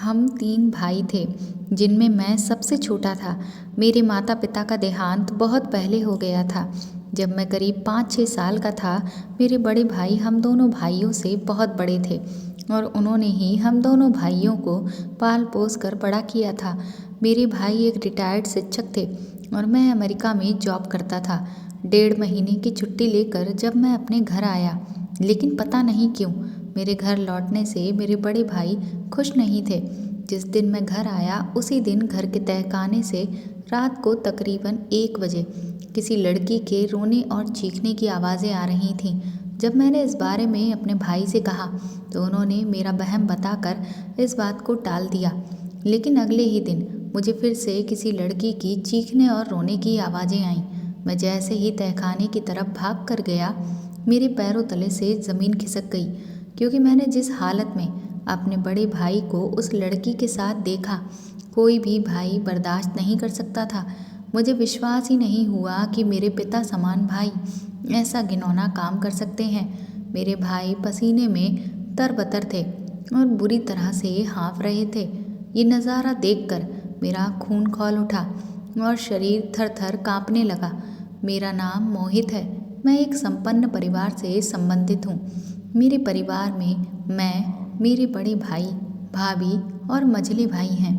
हम 3 भाई थे, जिनमें मैं सबसे छोटा था। मेरे माता-पिता का देहांत बहुत पहले हो गया था। जब मैं करीब 5-6 साल का था, मेरे बड़े भाई हम दोनों भाइयों से बहुत बड़े थे और उन्होंने ही हम दोनों भाइयों को पाल-पोस कर बड़ा किया था। मेरे भाई एक रिटायर्ड शिक्षक थे और मैं अमेरिका में जॉब करता था। 1.5 महीने की छुट्टी लेकर जब मैं अपने घर आया, लेकिन पता नहीं क्यों मेरे घर लौटने से मेरे बड़े भाई खुश नहीं थे। जिस दिन मैं घर आया उसी दिन घर के तहखाने से रात को तकरीबन 1 बजे किसी लड़की के रोने और चीखने की आवाज़ें आ रही थीं। जब मैंने इस बारे में अपने भाई से कहा तो उन्होंने मेरा वहम बताकर इस बात को टाल दिया। लेकिन अगले ही दिन मुझे फिर से किसी लड़की की चीखने और रोने की आवाज़ें आईं। मैं जैसे ही तहखाने की तरफ भाग कर गया, मेरे पैरों तले से ज़मीन खिसक गई, क्योंकि मैंने जिस हालत में अपने बड़े भाई को उस लड़की के साथ देखा, कोई भी भाई बर्दाश्त नहीं कर सकता था। मुझे विश्वास ही नहीं हुआ कि मेरे पिता समान भाई ऐसा घिनौना काम कर सकते हैं। मेरे भाई पसीने में तरबतर थे और बुरी तरह से हाँफ रहे थे। ये नज़ारा देखकर मेरा खून खौल उठा और शरीर थर-थर काँपने लगा। मेरा नाम मोहित है। मैं एक संपन्न परिवार से संबंधित हूँ। मेरे परिवार में मैं, मेरे बड़े भाई, भाभी और मझले भाई हैं।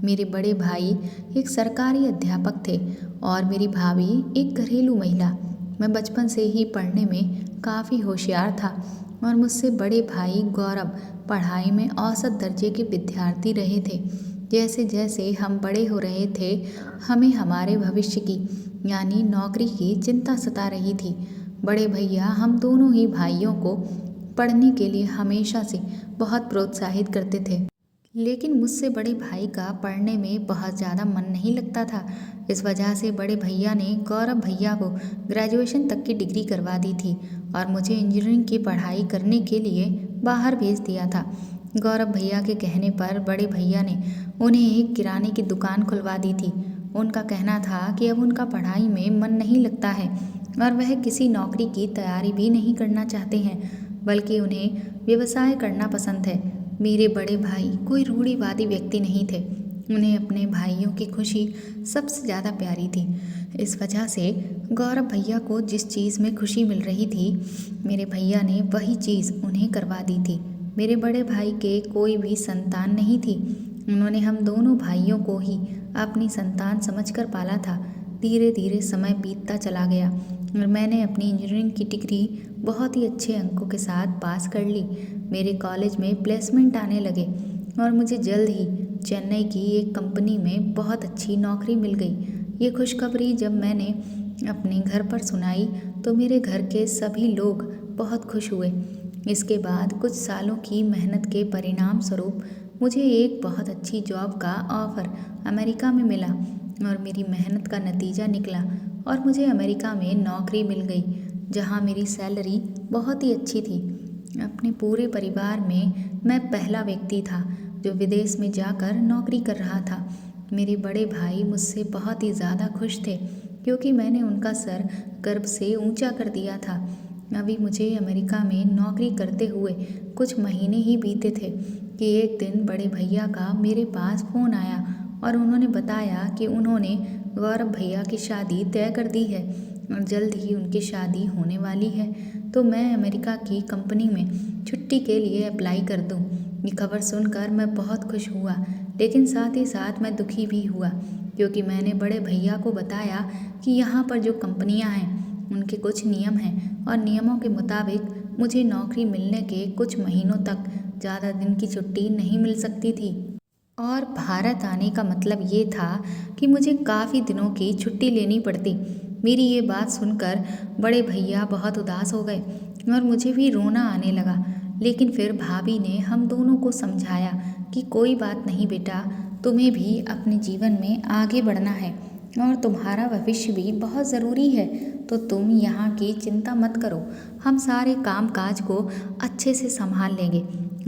मेरे बड़े भाई एक सरकारी अध्यापक थे और मेरी भाभी एक घरेलू महिला। मैं बचपन से ही पढ़ने में काफ़ी होशियार था और मुझसे बड़े भाई गौरव पढ़ाई में औसत दर्जे के विद्यार्थी रहे थे। जैसे जैसे हम बड़े हो रहे थे, हमें हमारे भविष्य की यानी नौकरी की चिंता सता रही थी। बड़े भैया हम दोनों ही भाइयों को पढ़ने के लिए हमेशा से बहुत प्रोत्साहित करते थे, लेकिन मुझसे बड़े भाई का पढ़ने में बहुत ज़्यादा मन नहीं लगता था। इस वजह से बड़े भैया ने गौरव भैया को ग्रेजुएशन तक की डिग्री करवा दी थी और मुझे इंजीनियरिंग की पढ़ाई करने के लिए बाहर भेज दिया था। गौरव भैया के कहने पर बड़े भैया ने उन्हें एक किराने की दुकान खुलवा दी थी। उनका कहना था कि अब उनका पढ़ाई में मन नहीं लगता है और वह किसी नौकरी की तैयारी भी नहीं करना चाहते हैं, बल्कि उन्हें व्यवसाय करना पसंद है। मेरे बड़े भाई कोई रूढ़िवादी व्यक्ति नहीं थे। उन्हें अपने भाइयों की खुशी सबसे ज़्यादा प्यारी थी। इस वजह से गौरव भैया को जिस चीज़ में खुशी मिल रही थी, मेरे भैया ने वही चीज़ उन्हें करवा दी थी। मेरे बड़े भाई के कोई भी संतान नहीं थी। उन्होंने हम दोनों भाइयों को ही अपनी संतान समझकर पाला था। धीरे धीरे समय बीतता चला गया और मैंने अपनी इंजीनियरिंग की डिग्री बहुत ही अच्छे अंकों के साथ पास कर ली। मेरे कॉलेज में प्लेसमेंट आने लगे और मुझे जल्द ही चेन्नई की एक कंपनी में बहुत अच्छी नौकरी मिल गई। ये खुशखबरी जब मैंने अपने घर पर सुनाई तो मेरे घर के सभी लोग बहुत खुश हुए। इसके बाद कुछ सालों की मेहनत के परिणाम स्वरूप मुझे एक बहुत अच्छी जॉब का ऑफ़र अमेरिका में मिला और मेरी मेहनत का नतीजा निकला और मुझे अमेरिका में नौकरी मिल गई, जहां मेरी सैलरी बहुत ही अच्छी थी। अपने पूरे परिवार में मैं पहला व्यक्ति था जो विदेश में जाकर नौकरी कर रहा था। मेरे बड़े भाई मुझसे बहुत ही ज़्यादा खुश थे, क्योंकि मैंने उनका सर गर्व से ऊंचा कर दिया था। अभी मुझे अमेरिका में नौकरी करते हुए कुछ महीने ही बीते थे कि एक दिन बड़े भैया का मेरे पास फ़ोन आया और उन्होंने बताया कि उन्होंने गौरव भैया की शादी तय कर दी है और जल्द ही उनकी शादी होने वाली है, तो मैं अमेरिका की कंपनी में छुट्टी के लिए अप्लाई कर दूं। ये खबर सुनकर मैं बहुत खुश हुआ, लेकिन साथ ही साथ मैं दुखी भी हुआ, क्योंकि मैंने बड़े भैया को बताया कि यहाँ पर जो कंपनियाँ हैं उनके कुछ नियम हैं और नियमों के मुताबिक मुझे नौकरी मिलने के कुछ महीनों तक ज़्यादा दिन की छुट्टी नहीं मिल सकती थी और भारत आने का मतलब ये था कि मुझे काफ़ी दिनों की छुट्टी लेनी पड़ती। मेरी ये बात सुनकर बड़े भैया बहुत उदास हो गए और मुझे भी रोना आने लगा। लेकिन फिर भाभी ने हम दोनों को समझाया कि कोई बात नहीं बेटा, तुम्हें भी अपने जीवन में आगे बढ़ना है और तुम्हारा भविष्य भी बहुत ज़रूरी है, तो तुम यहाँ की चिंता मत करो। हम सारे काम काज को अच्छे से संभाल लेंगे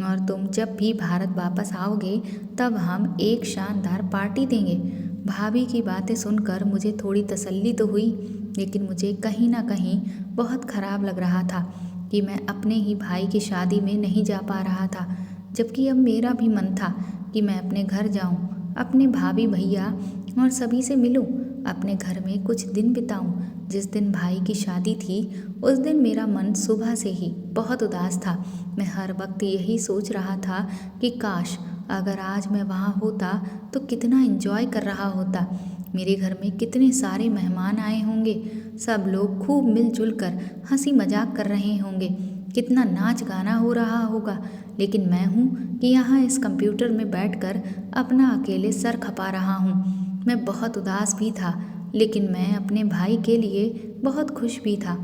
और तुम जब भी भारत वापस आओगे तब हम एक शानदार पार्टी देंगे। भाभी की बातें सुनकर मुझे थोड़ी तसल्ली तो हुई, लेकिन मुझे कहीं ना कहीं बहुत खराब लग रहा था कि मैं अपने ही भाई की शादी में नहीं जा पा रहा था, जबकि अब मेरा भी मन था कि मैं अपने घर जाऊं, अपने भाभी भैया और सभी से मिलूं, अपने घर में कुछ दिन बिताऊं। जिस दिन भाई की शादी थी उस दिन मेरा मन सुबह से ही बहुत उदास था। मैं हर वक्त यही सोच रहा था कि काश अगर आज मैं वहाँ होता तो कितना एंजॉय कर रहा होता। मेरे घर में कितने सारे मेहमान आए होंगे, सब लोग खूब मिलजुल कर हंसी मजाक कर रहे होंगे, कितना नाच गाना हो रहा होगा। लेकिन मैं हूँ कि यहाँ इस कंप्यूटर में बैठकर अपना अकेले सर खपा रहा हूँ। मैं बहुत उदास भी था, लेकिन मैं अपने भाई के लिए बहुत खुश भी था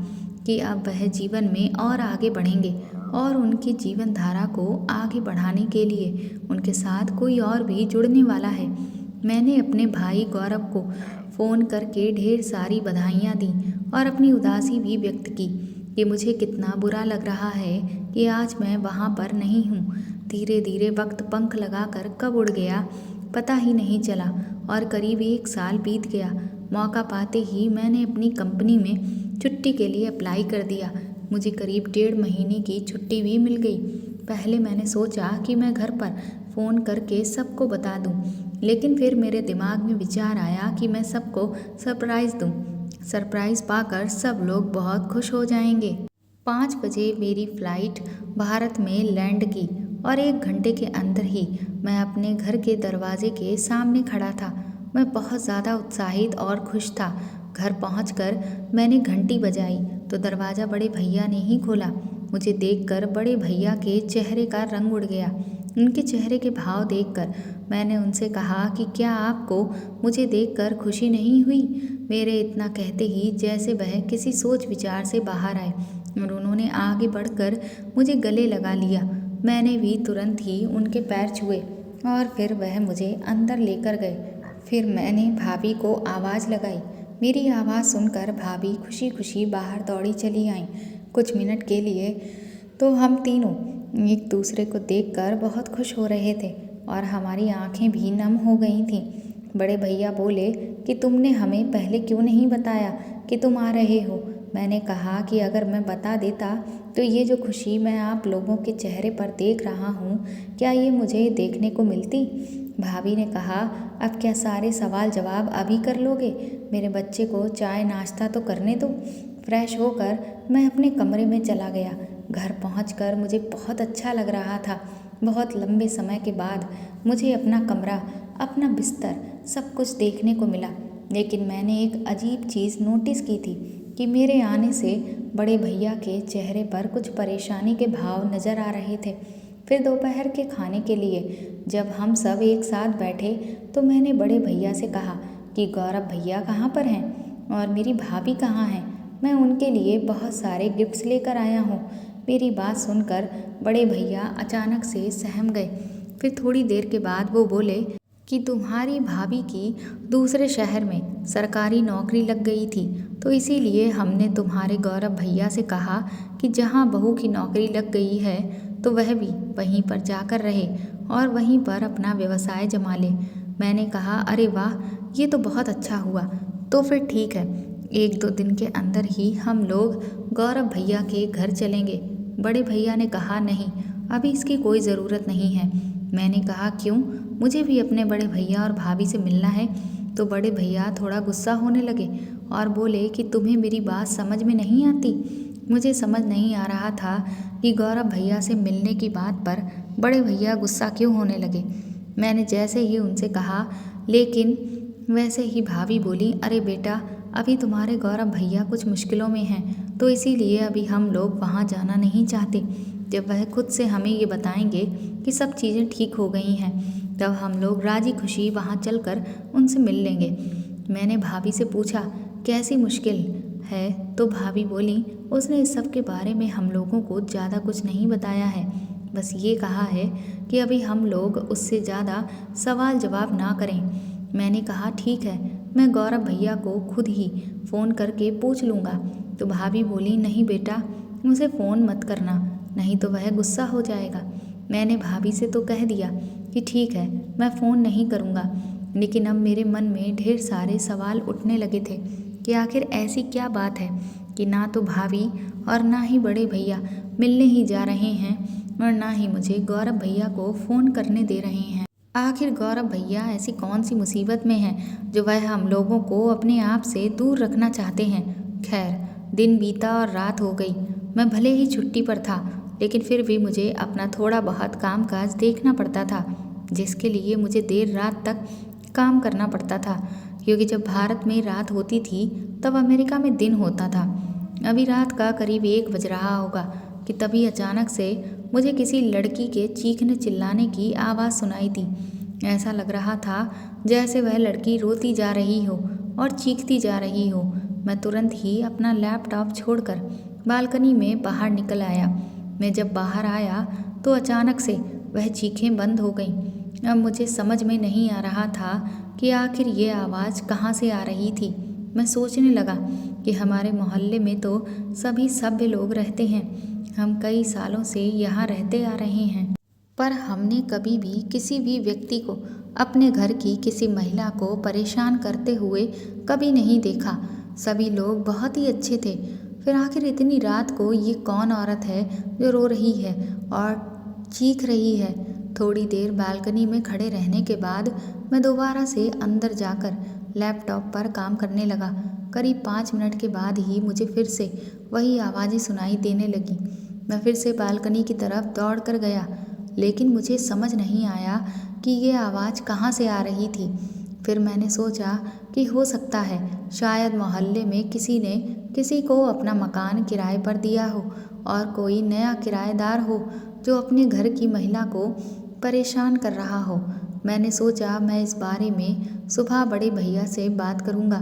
कि अब वह जीवन में और आगे बढ़ेंगे और उनकी जीवन धारा को आगे बढ़ाने के लिए उनके साथ कोई और भी जुड़ने वाला है। मैंने अपने भाई गौरव को फ़ोन करके ढेर सारी बधाइयाँ दी और अपनी उदासी भी व्यक्त की कि मुझे कितना बुरा लग रहा है कि आज मैं वहाँ पर नहीं हूँ। धीरे धीरे वक्त पंख लगाकर कब उड़ गया पता ही नहीं चला और करीब 1 साल बीत गया। मौका पाते ही मैंने अपनी कंपनी में छुट्टी के लिए अप्लाई कर दिया। मुझे करीब 1.5 महीने की छुट्टी भी मिल गई। पहले मैंने सोचा कि मैं घर पर फ़ोन करके सबको बता दूं, लेकिन फिर मेरे दिमाग में विचार आया कि मैं सबको सरप्राइज़ दूं। सरप्राइज़ पाकर सब लोग बहुत खुश हो जाएंगे। 5 बजे मेरी फ़्लाइट भारत में लैंड की और 1 घंटे के अंदर ही मैं अपने घर के दरवाजे के सामने खड़ा था। मैं बहुत ज़्यादा उत्साहित और खुश था। घर पहुंचकर मैंने घंटी बजाई तो दरवाज़ा बड़े भैया ने ही खोला। मुझे देखकर बड़े भैया के चेहरे का रंग उड़ गया। उनके चेहरे के भाव देखकर मैंने उनसे कहा कि क्या आपको मुझे देखकर खुशी नहीं हुई। मेरे इतना कहते ही जैसे वह किसी सोच विचार से बाहर आए और उन्होंने आगे बढ़कर मुझे गले लगा लिया। मैंने भी तुरंत ही उनके पैर छुए और फिर वह मुझे अंदर लेकर गए। फिर मैंने भाभी को आवाज़ लगाई। मेरी आवाज़ सुनकर भाभी खुशी खुशी बाहर दौड़ी चली आईं। कुछ मिनट के लिए तो हम तीनों एक दूसरे को देखकर बहुत खुश हो रहे थे और हमारी आंखें भी नम हो गई थीं। बड़े भैया बोले कि तुमने हमें पहले क्यों नहीं बताया कि तुम आ रहे हो। मैंने कहा कि अगर मैं बता देता तो ये जो खुशी मैं आप लोगों के चेहरे पर देख रहा हूँ, क्या ये मुझे देखने को मिलती। भाभी ने कहा, अब क्या सारे सवाल जवाब अभी कर लोगे। मेरे बच्चे को चाय नाश्ता तो करने दो। फ्रेश होकर मैं अपने कमरे में चला गया। घर पहुंचकर मुझे बहुत अच्छा लग रहा था। बहुत लंबे समय के बाद मुझे अपना कमरा, अपना बिस्तर, सब कुछ देखने को मिला। लेकिन मैंने एक अजीब चीज़ नोटिस की थी कि मेरे आने से बड़े भैया के चेहरे पर कुछ परेशानी के भाव नज़र आ रहे थे। फिर दोपहर के खाने के लिए जब हम सब एक साथ बैठे तो मैंने बड़े भैया से कहा कि गौरव भैया कहाँ पर हैं और मेरी भाभी कहाँ हैं। मैं उनके लिए बहुत सारे गिफ्ट्स लेकर आया हूँ। मेरी बात सुनकर बड़े भैया अचानक से सहम गए। फिर थोड़ी देर के बाद वो बोले कि तुम्हारी भाभी की दूसरे शहर में सरकारी नौकरी लग गई थी, तो इसीलिए हमने तुम्हारे गौरव भैया से कहा कि जहाँ बहू की नौकरी लग गई है तो वह भी वहीं पर जाकर रहे और वहीं पर अपना व्यवसाय जमा ले। मैंने कहा, अरे वाह, ये तो बहुत अच्छा हुआ। तो फिर ठीक है, 1-2 दिन के अंदर ही हम लोग गौरव भैया के घर चलेंगे। बड़े भैया ने कहा, नहीं, अभी इसकी कोई ज़रूरत नहीं है। मैंने कहा, क्यों, मुझे भी अपने बड़े भैया और भाभी से मिलना है। तो बड़े भैया थोड़ा गुस्सा होने लगे और बोले कि तुम्हें मेरी बात समझ में नहीं आती। मुझे समझ नहीं आ रहा था कि गौरव भैया से मिलने की बात पर बड़े भैया गुस्सा क्यों होने लगे। मैंने जैसे ही उनसे कहा, लेकिन वैसे ही भाभी बोली, अरे बेटा, अभी तुम्हारे गौरव भैया कुछ मुश्किलों में हैं, तो इसीलिए अभी हम लोग वहाँ जाना नहीं चाहते। जब वह खुद से हमें ये बताएंगे कि सब चीज़ें ठीक हो गई हैं, तब हम लोग राजी खुशी वहाँ चलकर उनसे मिल लेंगे। मैंने भाभी से पूछा, कैसी मुश्किल है। तो भाभी बोली, उसने इस सब के बारे में हम लोगों को ज़्यादा कुछ नहीं बताया है, बस ये कहा है कि अभी हम लोग उससे ज़्यादा सवाल जवाब ना करें। मैंने कहा, ठीक है, मैं गौरव भैया को खुद ही फ़ोन करके पूछ लूँगा। तो भाभी बोली, नहीं बेटा, मुझे फ़ोन मत करना, नहीं तो वह गुस्सा हो जाएगा। मैंने भाभी से तो कह दिया कि ठीक है, मैं फ़ोन नहीं करूँगा, लेकिन अब मेरे मन में ढेर सारे सवाल उठने लगे थे कि आखिर ऐसी क्या बात है कि ना तो भाभी और ना ही बड़े भैया मिलने ही जा रहे हैं और ना ही मुझे गौरव भैया को फ़ोन करने दे रहे हैं। आखिर गौरव भैया ऐसी कौन सी मुसीबत में हैं जो वह हम लोगों को अपने आप से दूर रखना चाहते हैं। खैर, दिन बीता और रात हो गई। मैं भले ही छुट्टी पर था, लेकिन फिर भी मुझे अपना थोड़ा बहुत कामकाज देखना पड़ता था, जिसके लिए मुझे देर रात तक काम करना पड़ता था, क्योंकि जब भारत में रात होती थी तब अमेरिका में दिन होता था। अभी रात का करीब 1 बज रहा होगा कि तभी अचानक से मुझे किसी लड़की के चीखने चिल्लाने की आवाज़ सुनाई दी। ऐसा लग रहा था जैसे वह लड़की रोती जा रही हो और चीखती जा रही हो। मैं तुरंत ही अपना लैपटॉप छोड़कर बालकनी में बाहर निकल आया। मैं जब बाहर आया तो अचानक से वह चीखें बंद हो गईं। अब मुझे समझ में नहीं आ रहा था कि आखिर ये आवाज़ कहाँ से आ रही थी। मैं सोचने लगा कि हमारे मोहल्ले में तो सभी सभ्य लोग रहते हैं। हम कई सालों से यहाँ रहते आ रहे हैं, पर हमने कभी भी किसी भी व्यक्ति को, अपने घर की किसी महिला को परेशान करते हुए कभी नहीं देखा। सभी लोग बहुत ही अच्छे थे। फिर आखिर इतनी रात को ये कौन औरत है जो रो रही है और चीख रही है। थोड़ी देर बालकनी में खड़े रहने के बाद मैं दोबारा से अंदर जाकर लैपटॉप पर काम करने लगा। करीब 5 मिनट के बाद ही मुझे फिर से वही आवाज़ें सुनाई देने लगी। मैं फिर से बालकनी की तरफ दौड़ कर गया, लेकिन मुझे समझ नहीं आया कि ये आवाज़ कहाँ से आ रही थी। फिर मैंने सोचा कि हो सकता है शायद मोहल्ले में किसी ने किसी को अपना मकान किराए पर दिया हो और कोई नया किराएदार हो जो अपने घर की महिला को परेशान कर रहा हो। मैंने सोचा मैं इस बारे में सुबह बड़े भैया से बात करूँगा।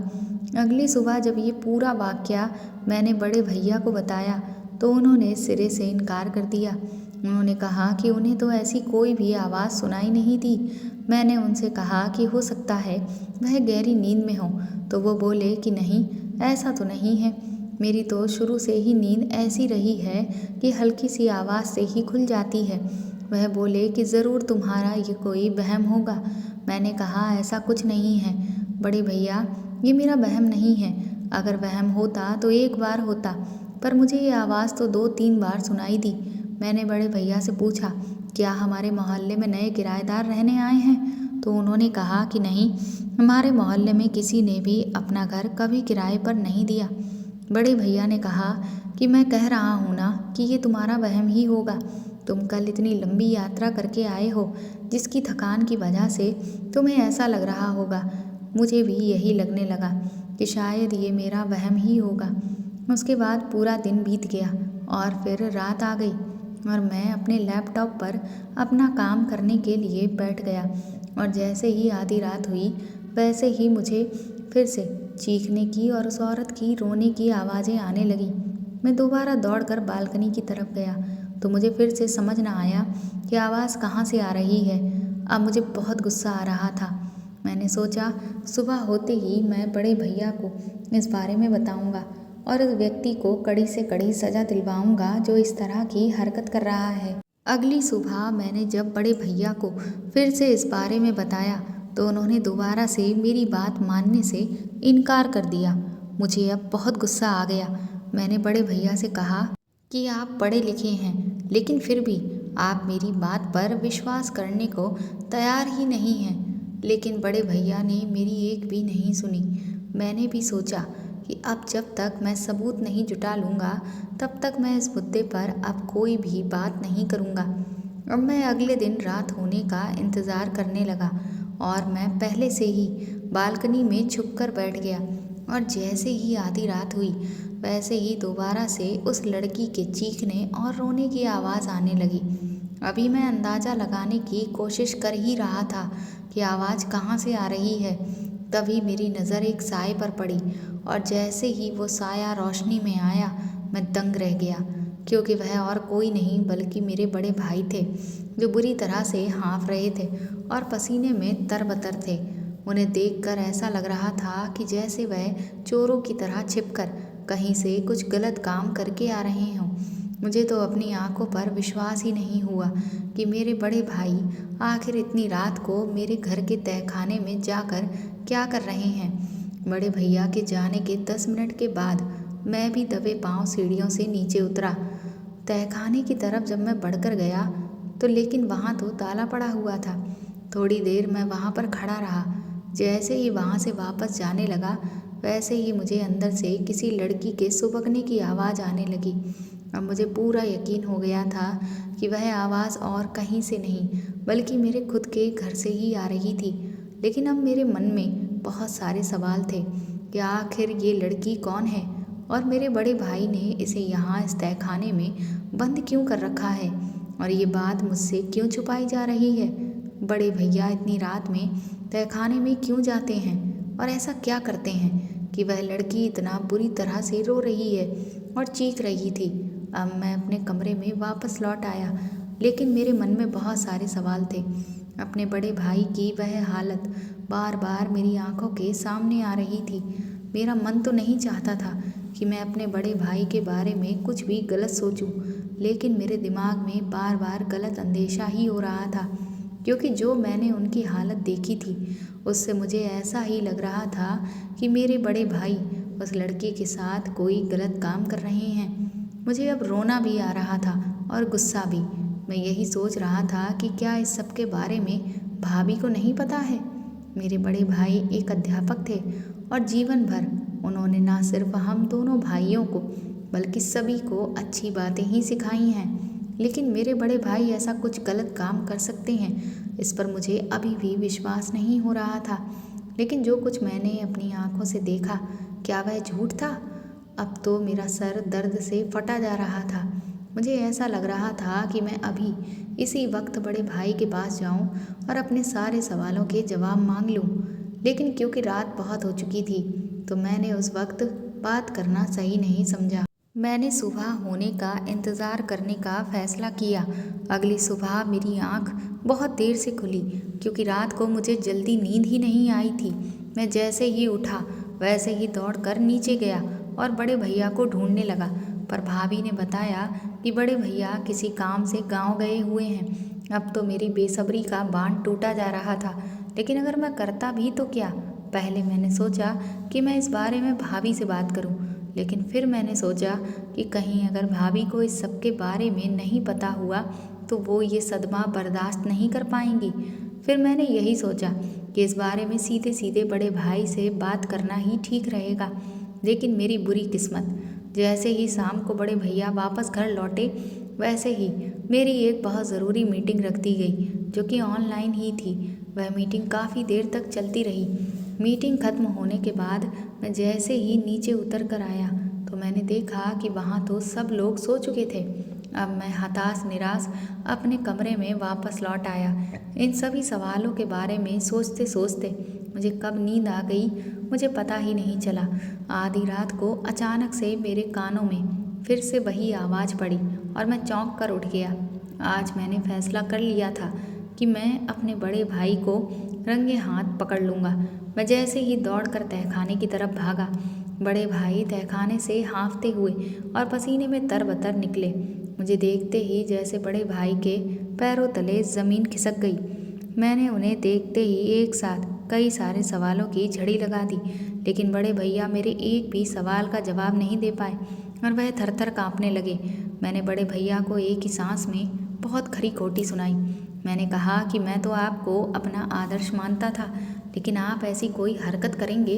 अगली सुबह जब ये पूरा वाक़या मैंने बड़े भैया को बताया तो उन्होंने सिरे से इनकार कर दिया। उन्होंने कहा कि उन्हें तो ऐसी कोई भी आवाज़ सुनाई नहीं दी। मैंने उनसे कहा कि हो सकता है वह गहरी नींद में हो, तो वो बोले कि नहीं, ऐसा तो नहीं है। मेरी तो शुरू से ही नींद ऐसी रही है कि हल्की सी आवाज़ से ही खुल जाती है। वह बोले कि ज़रूर तुम्हारा ये कोई वहम होगा। मैंने कहा ऐसा कुछ नहीं है बड़े भैया, ये मेरा वहम नहीं है। अगर वहम होता तो एक बार होता, पर मुझे ये आवाज़ तो 2-3 बार सुनाई दी। मैंने बड़े भैया से पूछा, क्या हमारे मोहल्ले में नए किराएदार रहने आए हैं? तो उन्होंने कहा कि नहीं, हमारे मोहल्ले में किसी ने भी अपना घर कभी किराए पर नहीं दिया। बड़े भैया ने कहा कि मैं कह रहा हूँ ना कि ये तुम्हारा वहम ही होगा। तुम कल इतनी लंबी यात्रा करके आए हो, जिसकी थकान की वजह से तुम्हें ऐसा लग रहा होगा। मुझे भी यही लगने लगा कि शायद ये मेरा वहम ही होगा। उसके बाद पूरा दिन बीत गया और फिर रात आ गई और मैं अपने लैपटॉप पर अपना काम करने के लिए बैठ गया। और जैसे ही आधी रात हुई, वैसे ही मुझे फिर से चीखने की और उस औरत की रोने की आवाज़ें आने लगी। मैं दोबारा दौड़कर बालकनी की तरफ गया तो मुझे फिर से समझ न आया कि आवाज़ कहाँ से आ रही है। अब मुझे बहुत गुस्सा आ रहा था। मैंने सोचा सुबह होते ही मैं बड़े भैया को इस बारे में बताऊंगा और उस व्यक्ति को कड़ी से कड़ी सज़ा दिलवाऊंगा जो इस तरह की हरकत कर रहा है। अगली सुबह मैंने जब बड़े भैया को फिर से इस बारे में बताया तो उन्होंने दोबारा से मेरी बात मानने से इनकार कर दिया। मुझे अब बहुत गुस्सा आ गया। मैंने बड़े भैया से कहा कि आप पढ़े लिखे हैं, लेकिन फिर भी आप मेरी बात पर विश्वास करने को तैयार ही नहीं हैं। लेकिन बड़े भैया ने मेरी एक भी नहीं सुनी। मैंने भी सोचा कि अब जब तक मैं सबूत नहीं जुटा लूँगा तब तक मैं इस मुद्दे पर अब कोई भी बात नहीं करूँगा। अब मैं अगले दिन रात होने का इंतज़ार करने लगा और मैं पहले से ही बालकनी में छुपकर बैठ गया। और जैसे ही आधी रात हुई, वैसे ही दोबारा से उस लड़की के चीखने और रोने की आवाज़ आने लगी। अभी मैं अंदाज़ा लगाने की कोशिश कर ही रहा था कि आवाज़ कहाँ से आ रही है, तभी मेरी नज़र एक साए पर पड़ी और जैसे ही वो साया रोशनी में आया, मैं दंग रह गया, क्योंकि वह और कोई नहीं बल्कि मेरे बड़े भाई थे, जो बुरी तरह से हाँफ रहे थे और पसीने में तरबतर थे। उन्हें देखकर ऐसा लग रहा था कि जैसे वह चोरों की तरह छिपकर कहीं से कुछ गलत काम करके आ रहे हों। मुझे तो अपनी आंखों पर विश्वास ही नहीं हुआ कि मेरे बड़े भाई आखिर इतनी रात को मेरे घर के तहखाने में जाकर क्या कर रहे हैं। बड़े भैया के जाने के 10 मिनट के बाद मैं भी दबे पांव सीढ़ियों से नीचे उतरा। तहखाने की तरफ जब मैं बढ़कर गया तो लेकिन वहाँ तो ताला पड़ा हुआ था। थोड़ी देर मैं वहाँ पर खड़ा रहा। जैसे ही वहाँ से वापस जाने लगा वैसे ही मुझे अंदर से किसी लड़की के सुबकने की आवाज़ आने लगी। अब मुझे पूरा यकीन हो गया था कि वह आवाज़ और कहीं से नहीं बल्कि मेरे खुद के घर से ही आ रही थी। लेकिन अब मेरे मन में बहुत सारे सवाल थे कि आखिर ये लड़की कौन है और मेरे बड़े भाई ने इसे यहाँ इस तहखाने में बंद क्यों कर रखा है और ये बात मुझसे क्यों छुपाई जा रही है। बड़े भैया इतनी रात में तहखाने में क्यों जाते हैं और ऐसा क्या करते हैं कि वह लड़की इतना बुरी तरह से रो रही है और चीख रही थी। अब मैं अपने कमरे में वापस लौट आया, लेकिन मेरे मन में बहुत सारे सवाल थे। अपने बड़े भाई की वह हालत बार बार मेरी आंखों के सामने आ रही थी। मेरा मन तो नहीं चाहता था कि मैं अपने बड़े भाई के बारे में कुछ भी गलत सोचूं, लेकिन मेरे दिमाग में बार बार गलत अंदेशा ही हो रहा था, क्योंकि जो मैंने उनकी हालत देखी थी उससे मुझे ऐसा ही लग रहा था कि मेरे बड़े भाई उस लड़की के साथ कोई गलत काम कर रहे हैं। मुझे अब रोना भी आ रहा था और गुस्सा भी। मैं यही सोच रहा था कि क्या इस सब के बारे में भाभी को नहीं पता है। मेरे बड़े भाई एक अध्यापक थे और जीवन भर उन्होंने ना सिर्फ हम दोनों भाइयों को बल्कि सभी को अच्छी बातें ही सिखाई हैं। लेकिन मेरे बड़े भाई ऐसा कुछ गलत काम कर सकते हैं, इस पर मुझे अभी भी विश्वास नहीं हो रहा था। लेकिन जो कुछ मैंने अपनी आंखों से देखा, क्या वह झूठ था? अब तो मेरा सर दर्द से फटा जा रहा था। मुझे ऐसा लग रहा था कि मैं अभी इसी वक्त बड़े भाई के पास जाऊं और अपने सारे सवालों के जवाब मांग लूं। लेकिन क्योंकि रात बहुत हो चुकी थी तो मैंने उस वक्त बात करना सही नहीं समझा। मैंने सुबह होने का इंतज़ार करने का फ़ैसला किया। अगली सुबह मेरी आँख बहुत देर से खुली, क्योंकि रात को मुझे जल्दी नींद ही नहीं आई थी। मैं जैसे ही उठा वैसे ही दौड़कर नीचे गया और बड़े भैया को ढूंढने लगा, पर भाभी ने बताया कि बड़े भैया किसी काम से गांव गए हुए हैं। अब तो मेरी बेसब्री का बांध टूटा जा रहा था, लेकिन अगर मैं करता भी तो क्या। पहले मैंने सोचा कि मैं इस बारे में भाभी से बात करूं, लेकिन फिर मैंने सोचा कि कहीं अगर भाभी को इस सब के बारे में नहीं पता हुआ तो वो ये सदमा बर्दाश्त नहीं कर पाएंगी। फिर मैंने यही सोचा कि इस बारे में सीधे सीधे बड़े भाई से बात करना ही ठीक रहेगा। लेकिन मेरी बुरी किस्मत, जैसे ही शाम को बड़े भैया वापस घर लौटे वैसे ही मेरी एक बहुत ज़रूरी मीटिंग रख दी गई, जो कि ऑनलाइन ही थी। वह मीटिंग काफ़ी देर तक चलती रही। मीटिंग खत्म होने के बाद मैं जैसे ही नीचे उतर कर आया तो मैंने देखा कि वहाँ तो सब लोग सो चुके थे। अब मैं हताश निराश अपने कमरे में वापस लौट आया। इन सभी सवालों के बारे में सोचते सोचते मुझे कब नींद आ गई मुझे पता ही नहीं चला। आधी रात को अचानक से मेरे कानों में फिर से वही आवाज़ पड़ी और मैं चौंक कर उठ गया। आज मैंने फैसला कर लिया था कि मैं अपने बड़े भाई को रंगे हाथ पकड़ लूँगा। मैं जैसे ही दौड़कर तहखाने की तरफ भागा। बड़े भाई तहखाने से हाँफते हुए और पसीने में तरबतर निकले। मुझे देखते ही जैसे बड़े भाई के पैरों तले ज़मीन खिसक गई। मैंने उन्हें देखते ही एक साथ कई सारे सवालों की झड़ी लगा दी, लेकिन बड़े भैया मेरे एक भी सवाल का जवाब नहीं दे पाए और वह थरथर काँपने लगे। मैंने बड़े भैया को एक ही सांस में बहुत खरी खोटी सुनाई। मैंने कहा कि मैं तो आपको अपना आदर्श मानता था, लेकिन आप ऐसी कोई हरकत करेंगे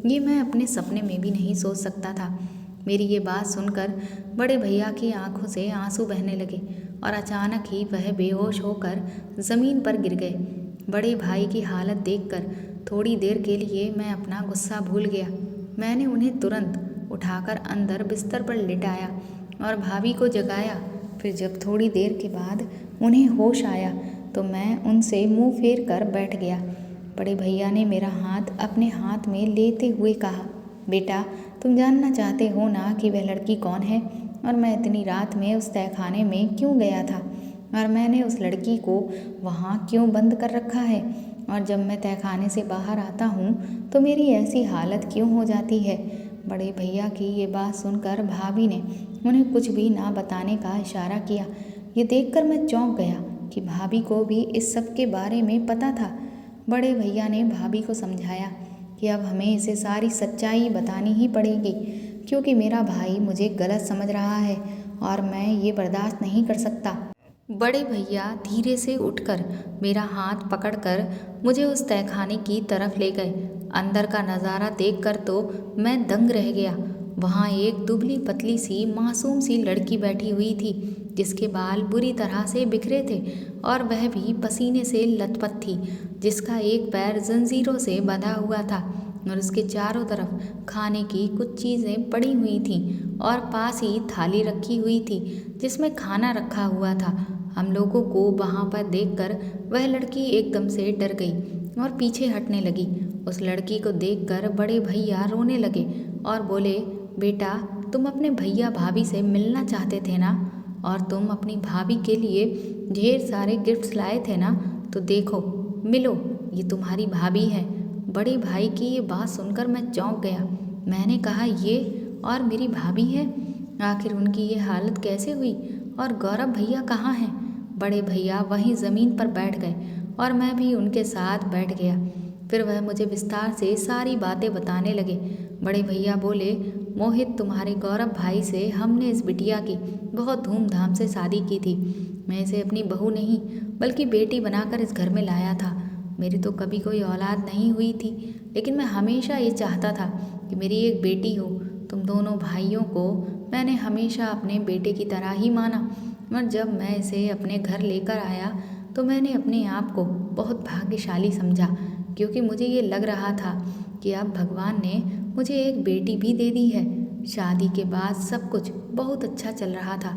ये मैं अपने सपने में भी नहीं सोच सकता था। मेरी ये बात सुनकर बड़े भैया की आंखों से आंसू बहने लगे और अचानक ही वह बेहोश होकर ज़मीन पर गिर गए। बड़े भाई की हालत देखकर थोड़ी देर के लिए मैं अपना गुस्सा भूल गया। मैंने उन्हें तुरंत उठाकर अंदर बिस्तर पर लिटाया और भाभी को जगाया। फिर जब थोड़ी देर के बाद उन्हें होश आया तो मैं उनसे मुंह फेर कर बैठ गया। बड़े भैया ने मेरा हाथ अपने हाथ में लेते हुए कहा, बेटा तुम जानना चाहते हो ना कि वह लड़की कौन है और मैं इतनी रात में उस तहखाने में क्यों गया था और मैंने उस लड़की को वहाँ क्यों बंद कर रखा है, और जब मैं तहखाने से बाहर आता हूँ तो मेरी ऐसी हालत क्यों हो जाती है। बड़े भैया की ये बात सुनकर भाभी ने उन्हें कुछ भी ना बताने का इशारा किया। ये देखकर मैं चौंक गया कि भाभी को भी इस सब के बारे में पता था। बड़े भैया ने भाभी को समझाया कि अब हमें इसे सारी सच्चाई बतानी ही पड़ेगी, क्योंकि मेरा भाई मुझे गलत समझ रहा है और मैं ये बर्दाश्त नहीं कर सकता। बड़े भैया धीरे से उठकर मेरा हाथ पकड़कर मुझे उस तहखाने की तरफ ले गए। अंदर का नज़ारा देखकर तो मैं दंग रह गया। वहाँ एक दुबली पतली सी मासूम सी लड़की बैठी हुई थी, जिसके बाल बुरी तरह से बिखरे थे और वह भी पसीने से लथपथ थी, जिसका एक पैर जंजीरों से बंधा हुआ था और उसके चारों तरफ खाने की कुछ चीज़ें पड़ी हुई थीं और पास ही थाली रखी हुई थी जिसमें खाना रखा हुआ था। हम लोगों को वहाँ पर देखकर वह लड़की एकदम से डर गई और पीछे हटने लगी। उस लड़की को देखकर बड़े भैया रोने लगे और बोले, बेटा तुम अपने भैया भाभी से मिलना चाहते थे ना, और तुम अपनी भाभी के लिए ढेर सारे गिफ्ट्स लाए थे ना, तो देखो मिलो, ये तुम्हारी भाभी है। बड़े भाई की ये बात सुनकर मैं चौंक गया। मैंने कहा, ये और मेरी भाभी है? आखिर उनकी ये हालत कैसे हुई और गौरव भैया कहाँ हैं? बड़े भैया वहीं ज़मीन पर बैठ गए और मैं भी उनके साथ बैठ गया। फिर वह मुझे विस्तार से सारी बातें बताने लगे। बड़े भैया बोले, मोहित तुम्हारे गौरव भाई से हमने इस बिटिया की बहुत धूमधाम से शादी की थी। मैं इसे अपनी बहू नहीं बल्कि बेटी बनाकर इस घर में लाया था। मेरी तो कभी कोई औलाद नहीं हुई थी, लेकिन मैं हमेशा ये चाहता था कि मेरी एक बेटी हो। तुम दोनों भाइयों को मैंने हमेशा अपने बेटे की तरह ही माना और जब मैं इसे अपने घर लेकर आया तो मैंने अपने आप को बहुत भाग्यशाली समझा, क्योंकि मुझे ये लग रहा था कि अब भगवान ने मुझे एक बेटी भी दे दी है। शादी के बाद सब कुछ बहुत अच्छा चल रहा था।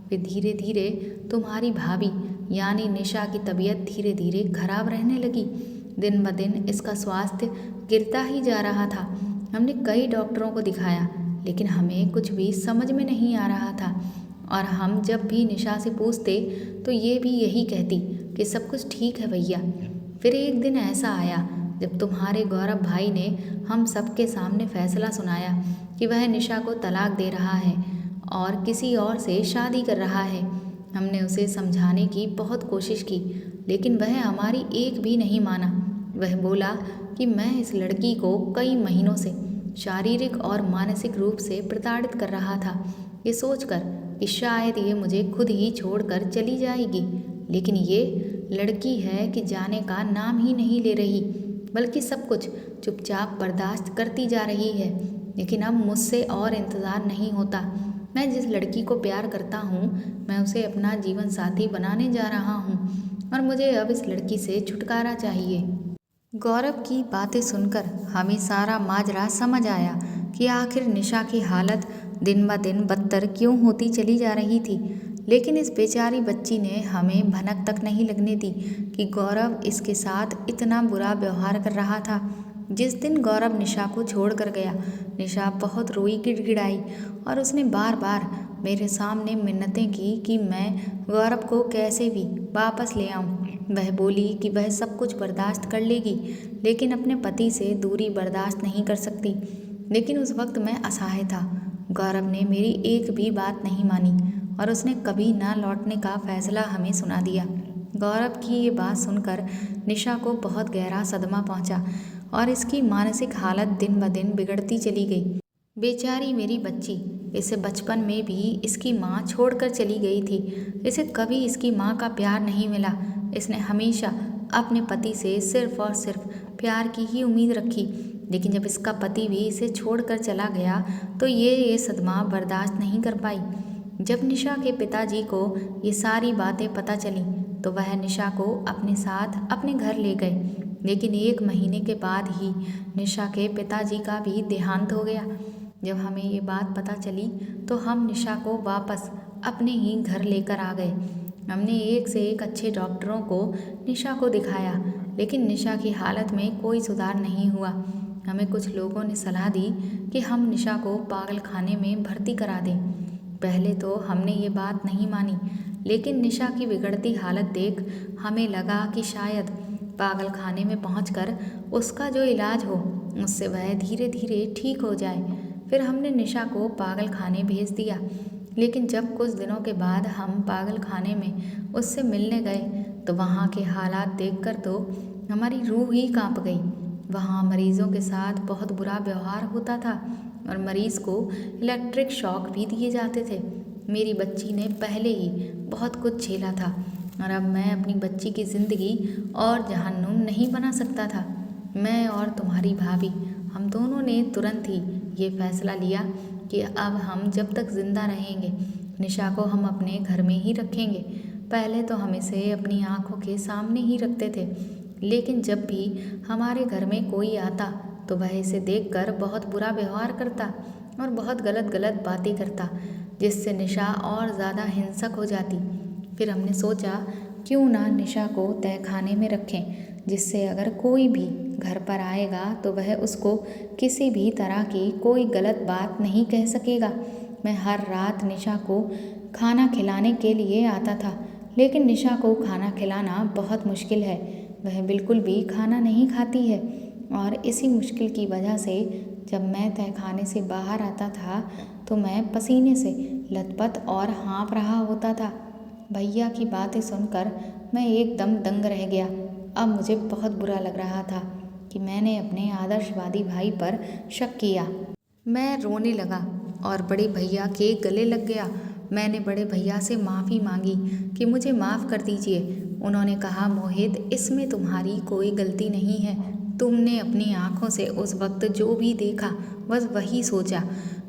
फिर धीरे धीरे तुम्हारी भाभी यानी निशा की तबीयत धीरे धीरे खराब रहने लगी। दिन ब दिन इसका स्वास्थ्य गिरता ही जा रहा था। हमने कई डॉक्टरों को दिखाया, लेकिन हमें कुछ भी समझ में नहीं आ रहा था और हम जब भी निशा से पूछते तो ये भी यही कहती कि सब कुछ ठीक है भैया। फिर एक दिन ऐसा आया जब तुम्हारे गौरव भाई ने हम सबके सामने फैसला सुनाया कि वह निशा को तलाक दे रहा है और किसी और से शादी कर रहा है। हमने उसे समझाने की बहुत कोशिश की, लेकिन वह हमारी एक भी नहीं माना। वह बोला कि मैं इस लड़की को कई महीनों से शारीरिक और मानसिक रूप से प्रताड़ित कर रहा था, ये सोचकर कि शायद ये मुझे खुद ही छोड़कर चली जाएगी। लेकिन ये लड़की है कि जाने का नाम ही नहीं ले रही, बल्कि सब कुछ चुपचाप बर्दाश्त करती जा रही है। लेकिन अब मुझसे और इंतज़ार नहीं होता। मैं जिस लड़की को प्यार करता हूँ, मैं उसे अपना जीवन साथी बनाने जा रहा हूँ और मुझे अब इस लड़की से छुटकारा चाहिए। गौरव की बातें सुनकर हमें सारा माजरा समझ आया कि आखिर निशा की हालत दिन ब दिन बदतर क्यों होती चली जा रही थी। लेकिन इस बेचारी बच्ची ने हमें भनक तक नहीं लगने दी कि गौरव इसके साथ इतना बुरा व्यवहार कर रहा था। जिस दिन गौरव निशा को छोड़ कर गया, निशा बहुत रोई गिड़गिड़ाई और उसने बार बार मेरे सामने मिन्नतें की कि मैं गौरव को कैसे भी वापस ले आऊं। वह बोली कि वह सब कुछ बर्दाश्त कर लेगी, लेकिन अपने पति से दूरी बर्दाश्त नहीं कर सकती। लेकिन उस वक्त मैं असहाय था। गौरव ने मेरी एक भी बात नहीं मानी और उसने कभी ना लौटने का फैसला हमें सुना दिया। गौरव की ये बात सुनकर निशा को बहुत गहरा सदमा पहुंचा और इसकी मानसिक हालत दिन ब दिन बिगड़ती चली गई। बेचारी मेरी बच्ची, इसे बचपन में भी इसकी माँ छोड़कर चली गई थी। इसे कभी इसकी माँ का प्यार नहीं मिला। इसने हमेशा अपने पति से सिर्फ और सिर्फ प्यार की ही उम्मीद रखी। लेकिन जब इसका पति भी इसे छोड़कर चला गया तो ये सदमा बर्दाश्त नहीं कर पाई। जब निशा के पिताजी को ये सारी बातें पता चली तो वह निशा को अपने साथ अपने घर ले गए। लेकिन 1 महीने के बाद ही निशा के पिताजी का भी देहांत हो गया। जब हमें ये बात पता चली तो हम निशा को वापस अपने ही घर लेकर आ गए। हमने एक से एक अच्छे डॉक्टरों को निशा को दिखाया, लेकिन निशा की हालत में कोई सुधार नहीं हुआ। हमें कुछ लोगों ने सलाह दी कि हम निशा को पागल खाने में भर्ती करा दें। पहले तो हमने ये बात नहीं मानी, लेकिन निशा की बिगड़ती हालत देख हमें लगा कि शायद पागल खाने में पहुंचकर उसका जो इलाज हो उससे वह धीरे धीरे ठीक हो जाए। फिर हमने निशा को पागल खाने भेज दिया। लेकिन जब कुछ दिनों के बाद हम पागल खाने में उससे मिलने गए तो वहाँ के हालात देखकर तो हमारी रूह ही कांप गई। वहाँ मरीजों के साथ बहुत बुरा व्यवहार होता था और मरीज़ को इलेक्ट्रिक शॉक भी दिए जाते थे। मेरी बच्ची ने पहले ही बहुत कुछ झेला था और अब मैं अपनी बच्ची की ज़िंदगी और जहन्नुम नहीं बना सकता था। मैं और तुम्हारी भाभी, हम दोनों ने तुरंत ही ये फैसला लिया कि अब हम जब तक ज़िंदा रहेंगे निशा को हम अपने घर में ही रखेंगे। पहले तो हम इसे अपनी आंखों के सामने ही रखते थे, लेकिन जब भी हमारे घर में कोई आता तो वह इसे देखकर बहुत बुरा व्यवहार करता और बहुत गलत गलत बातें करता, जिससे निशा और ज़्यादा हिंसक हो जाती। फिर हमने सोचा क्यों ना निशा को तहखाने में रखें, जिससे अगर कोई भी घर पर आएगा तो वह उसको किसी भी तरह की कोई गलत बात नहीं कह सकेगा। मैं हर रात निशा को खाना खिलाने के लिए आता था, लेकिन निशा को खाना खिलाना बहुत मुश्किल है। वह बिल्कुल भी खाना नहीं खाती है और इसी मुश्किल की वजह से जब मैं तहखाने से बाहर आता था तो मैं पसीने से लथपथ और हाँफ रहा होता था। भैया की बातें सुनकर मैं एकदम दंग रह गया। अब मुझे बहुत बुरा लग रहा था कि मैंने अपने आदर्शवादी भाई पर शक किया। मैं रोने लगा और बड़े भैया के गले लग गया। मैंने बड़े भैया से माफ़ी मांगी कि मुझे माफ़ कर दीजिए। उन्होंने कहा, मोहित, इसमें तुम्हारी कोई गलती नहीं है। तुमने अपनी आँखों से उस वक्त जो भी देखा बस वही सोचा।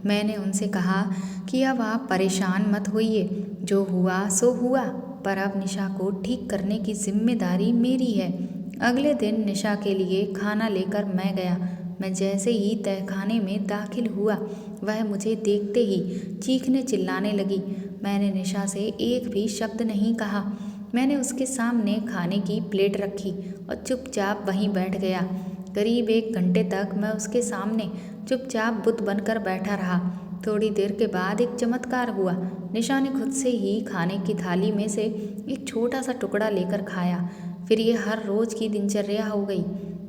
मैंने उनसे कहा कि अब आप परेशान मत होइए, जो हुआ सो हुआ, पर अब निशा को ठीक करने की जिम्मेदारी मेरी है। अगले दिन निशा के लिए खाना लेकर मैं गया। मैं जैसे ही तहखाने में दाखिल हुआ वह मुझे देखते ही चीखने चिल्लाने लगी। मैंने निशा से एक भी शब्द नहीं कहा। मैंने उसके सामने खाने की प्लेट रखी और चुपचाप वहीं बैठ गया। करीब 1 घंटे तक मैं उसके सामने चुपचाप बुत बनकर बैठा रहा। थोड़ी देर के बाद एक चमत्कार हुआ। निशा ने खुद से ही खाने की थाली में से एक छोटा सा टुकड़ा लेकर खाया। फिर ये हर रोज़ की दिनचर्या हो गई।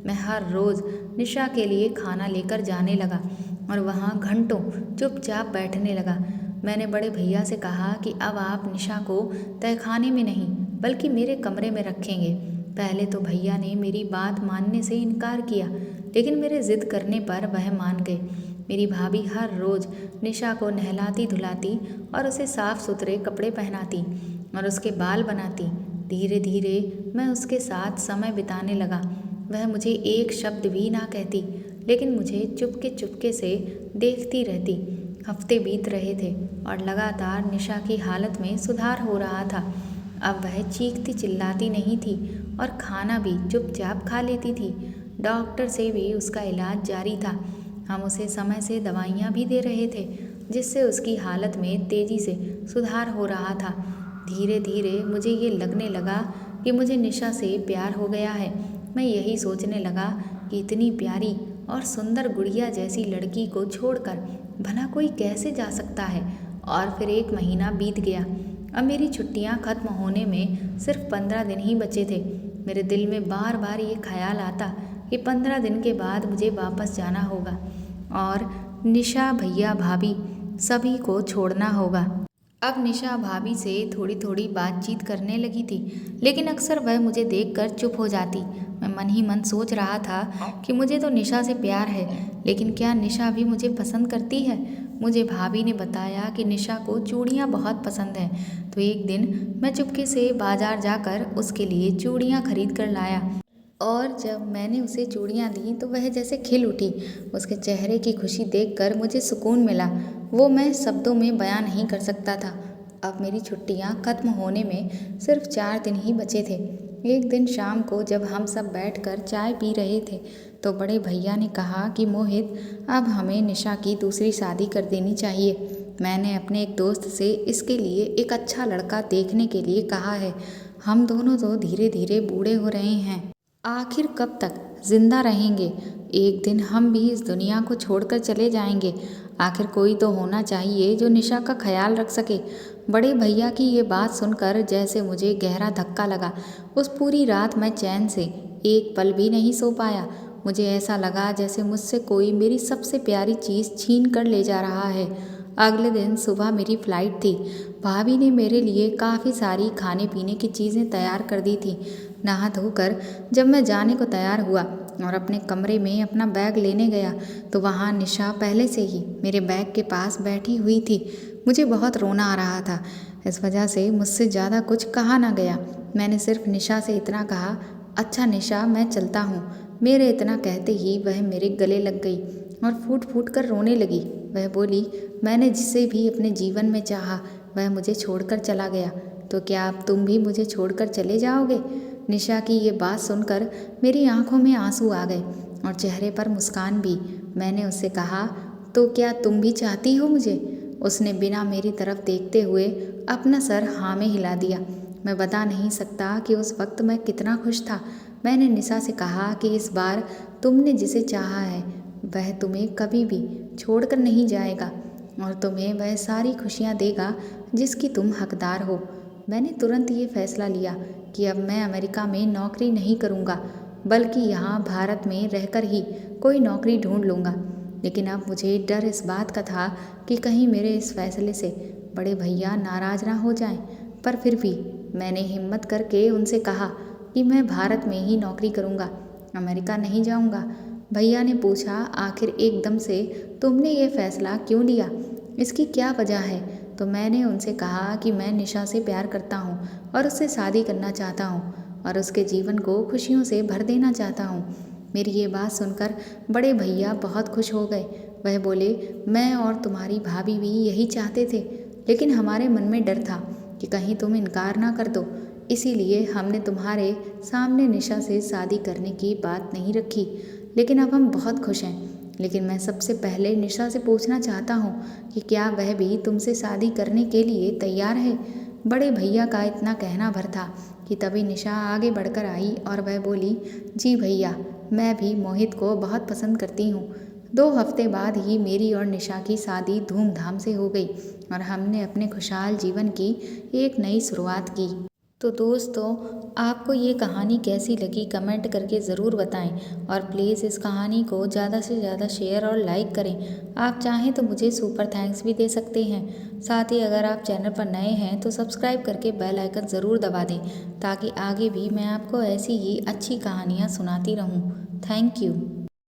मैं हर रोज़ निशा के लिए खाना लेकर जाने लगा और वहाँ घंटों चुपचाप बैठने लगा। मैंने बड़े भैया से कहा कि अब आप निशा को तहखाने में नहीं बल्कि मेरे कमरे में रखेंगे। पहले तो भैया ने मेरी बात मानने से इनकार किया, लेकिन मेरे ज़िद करने पर वह मान गए। मेरी भाभी हर रोज़ निशा को नहलाती धुलाती और उसे साफ़ सुथरे कपड़े पहनाती और उसके बाल बनाती। धीरे धीरे मैं उसके साथ समय बिताने लगा। वह मुझे एक शब्द भी ना कहती, लेकिन मुझे चुपके चुपके से देखती रहती। हफ्ते बीत रहे थे और लगातार निशा की हालत में सुधार हो रहा था। अब वह चीखती चिल्लाती नहीं थी और खाना भी चुपचाप खा लेती थी। डॉक्टर से भी उसका इलाज जारी था। हम उसे समय से दवाइयाँ भी दे रहे थे, जिससे उसकी हालत में तेज़ी से सुधार हो रहा था। धीरे धीरे मुझे ये लगने लगा कि मुझे निशा से प्यार हो गया है। मैं यही सोचने लगा कि इतनी प्यारी और सुंदर गुड़िया जैसी लड़की को छोड़कर भला कोई कैसे जा सकता है। और फिर 1 महीना बीत गया। अब मेरी छुट्टियां खत्म होने में सिर्फ 15 दिन ही बचे थे। मेरे दिल में बार बार ये ख्याल आता कि 15 दिन के बाद मुझे वापस जाना होगा और निशा, भैया, भाभी सभी को छोड़ना होगा। अब निशा भाभी से थोड़ी थोड़ी बातचीत करने लगी थी, लेकिन अक्सर वह मुझे देखकर चुप हो जाती। मैं मन ही मन सोच रहा था कि मुझे तो निशा से प्यार है, लेकिन क्या निशा भी मुझे पसंद करती है। मुझे भाभी ने बताया कि निशा को चूड़ियाँ बहुत पसंद हैं, तो एक दिन मैं चुपके से बाजार जाकर उसके लिए चूड़ियाँ खरीद कर लाया और जब मैंने उसे चूड़ियाँ दी तो वह जैसे खिल उठी। उसके चेहरे की खुशी देखकर मुझे सुकून मिला, वो मैं शब्दों में बयां नहीं कर सकता था। अब मेरी छुट्टियाँ खत्म होने में सिर्फ 4 दिन ही बचे थे। एक दिन शाम को जब हम सब बैठकर चाय पी रहे थे तो बड़े भैया ने कहा कि मोहित, अब हमें निशा की दूसरी शादी कर देनी चाहिए। मैंने अपने एक दोस्त से इसके लिए एक अच्छा लड़का देखने के लिए कहा है। हम दोनों तो धीरे धीरे बूढ़े हो रहे हैं, आखिर कब तक जिंदा रहेंगे। एक दिन हम भी इस दुनिया को छोड़कर चले जाएंगे। आखिर कोई तो होना चाहिए जो निशा का ख्याल रख सके। बड़े भैया की ये बात सुनकर जैसे मुझे गहरा धक्का लगा। उस पूरी रात मैं चैन से एक पल भी नहीं सो पाया। मुझे ऐसा लगा जैसे मुझसे कोई मेरी सबसे प्यारी चीज़ छीन कर ले जा रहा है। अगले दिन सुबह मेरी फ़्लाइट थी। भाभी ने मेरे लिए काफ़ी सारी खाने पीने की चीज़ें तैयार कर दी थी। नहा धोकर जब मैं जाने को तैयार हुआ और अपने कमरे में अपना बैग लेने गया तो वहाँ निशा पहले से ही मेरे बैग के पास बैठी हुई थी। मुझे बहुत रोना आ रहा था। इस वजह से मुझसे ज़्यादा कुछ कहा ना गया। मैंने सिर्फ निशा से इतना कहा, अच्छा निशा मैं चलता हूँ। मेरे इतना कहते ही वह मेरे गले लग गई और फूट फूट कर रोने लगी। वह बोली, मैंने जिसे भी अपने जीवन में चाहा वह मुझे छोड़कर चला गया, तो क्या अब तुम भी मुझे छोड़कर चले जाओगे? निशा की ये बात सुनकर मेरी आंखों में आंसू आ गए और चेहरे पर मुस्कान भी। मैंने उससे कहा, तो क्या तुम भी चाहती हो मुझे? उसने बिना मेरी तरफ देखते हुए अपना सर हाँ में हिला दिया। मैं बता नहीं सकता कि उस वक्त मैं कितना खुश था। मैंने निशा से कहा कि इस बार तुमने जिसे चाहा है वह तुम्हें कभी भी छोड़कर नहीं जाएगा और तुम्हें वह सारी खुशियाँ देगा जिसकी तुम हकदार हो। मैंने तुरंत ये फैसला लिया कि अब मैं अमेरिका में नौकरी नहीं करूँगा, बल्कि यहाँ भारत में रहकर ही कोई नौकरी ढूंढ लूँगा। लेकिन अब मुझे डर इस बात का था कि कहीं मेरे इस फैसले से बड़े भैया नाराज़ ना हो जाएं। पर फिर भी मैंने हिम्मत करके उनसे कहा कि मैं भारत में ही नौकरी करूँगा, अमेरिका नहीं जाऊँगा। भैया ने पूछा, आखिर एकदम से तुमने ये फैसला क्यों लिया? इसकी क्या वजह है? तो मैंने उनसे कहा कि मैं निशा से प्यार करता हूँ और उससे शादी करना चाहता हूँ और उसके जीवन को खुशियों से भर देना चाहता हूँ। मेरी ये बात सुनकर बड़े भैया बहुत खुश हो गए। वह बोले, मैं और तुम्हारी भाभी भी यही चाहते थे, लेकिन हमारे मन में डर था कि कहीं तुम इनकार ना कर दो, इसीलिए हमने तुम्हारे सामने निशा से शादी करने की बात नहीं रखी। लेकिन अब हम बहुत खुश हैं। लेकिन मैं सबसे पहले निशा से पूछना चाहता हूँ कि क्या वह भी तुमसे शादी करने के लिए तैयार है? बड़े भैया का इतना कहना भर था कि तभी निशा आगे बढ़कर आई और वह बोली, जी भैया, मैं भी मोहित को बहुत पसंद करती हूँ। 2 हफ्ते बाद ही मेरी और निशा की शादी धूमधाम से हो गई और हमने अपने खुशहाल जीवन की एक नई शुरुआत की। तो दोस्तों, आपको ये कहानी कैसी लगी कमेंट करके ज़रूर बताएं और प्लीज़ इस कहानी को ज़्यादा से ज़्यादा शेयर और लाइक करें। आप चाहें तो मुझे सुपर थैंक्स भी दे सकते हैं। साथ ही अगर आप चैनल पर नए हैं तो सब्सक्राइब करके बेल आइकन ज़रूर दबा दें, ताकि आगे भी मैं आपको ऐसी ही अच्छी कहानियाँ सुनाती रहूँ। Thank you.